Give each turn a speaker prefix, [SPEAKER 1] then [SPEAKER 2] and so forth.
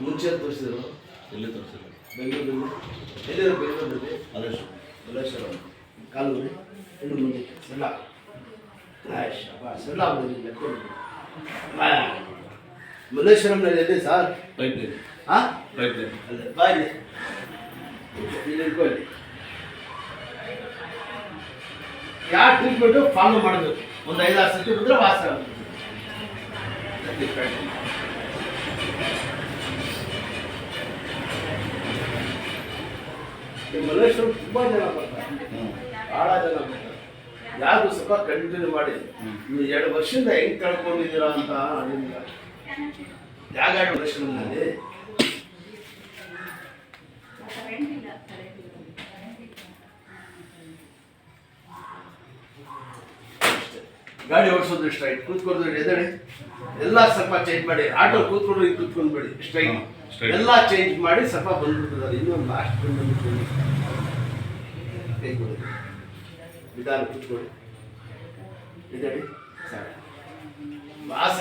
[SPEAKER 1] ಮುಂಚೆ ತೋರಿಸಿದ್ರು
[SPEAKER 2] ಎಲ್ಲಿ ತೋರಿಸಿಲ್ಲ.
[SPEAKER 1] ಬೆಂಗಳೂರಲ್ಲಿ ಎಲ್ಲಿರೋ ಬೆಂಗಳೂರಲ್ಲಿ
[SPEAKER 2] ಅದೆಷ್ಟು
[SPEAKER 1] ಮಲ್ಲೇಶ್ವರ ಕಾಲು ಇನ್ನು ಮುಂದೆ ಸಣ್ಣ ಸಣ್ಣ ಮಲ್ಲೇಶ್ವರಂನಲ್ಲಿ ಎಲ್ಲಿ ಸರ್
[SPEAKER 2] ರೈಟ್ ಲೈನ್.
[SPEAKER 1] ಹಾಂ
[SPEAKER 2] ರೈಟ್ ಲೈನ್.
[SPEAKER 1] ಅಲ್ಲೇ ಬಾಯಿ ಇಲ್ಲಿ ಇಟ್ಕೊಳ್ಳಿ. ಯಾವ ಟ್ರೀಟ್ಮೆಂಟು ಫಾಲೋ ಮಾಡಬೇಕು. ಒಂದು 5-6 ಸತಿ ಬಂದರೆ ವಾಸ ಆಗುತ್ತೆ. ಮಲ್ಲೇಶ್ವರ ತುಂಬ ಜನ ಬರ್ತಾರೆ, ಭಾಳ ಜನ ಬರ್ತಾರೆ. ಯಾವುದು ಸ್ವಲ್ಪ ಕಂಟಿನ್ಯೂ ಮಾಡಿ ನೀವು 2 ವರ್ಷದಿಂದ ಹೆಂಗೆ ಕಳ್ಕೊಂಡಿದ್ದೀರಾ ಅಂತ ಅಲ್ಲಿಂದ ಜಾಗ ಮಲ್ಲೇಶ್ವರಂನಲ್ಲಿ ಗಾಡಿ ಓಡಿಸೋದು ಸ್ಟ್ರೈಟ್, ಕೂತ್ಕೊಂಡು ಎದಡಿ ಎಲ್ಲ ಸ್ವಲ್ಪ ಚೇಂಜ್ ಮಾಡಿ. ಆಟೋ ಕೂತ್ಕೊಂಡು ಕೂತ್ಕೊಂಡ್ಬೇಡಿ, ಸ್ಟ್ರೈಟ್ ಎಲ್ಲ ಚೇಂಜ್ ಮಾಡಿ ಸ್ವಲ್ಪ ಬಂದ್ಬಿಟ್ಟಿದ್ದಾರೆ. ಇನ್ನೊಂದು ಲಾಸ್ಟ್ ಬಂದು ಕೈ ಕೊಡಿ, ನಿಧಾನ ಕೂತ್ಕೊಳ್ಳಿ, ಎದಡಿ ಸಾಕು. ವಾಸ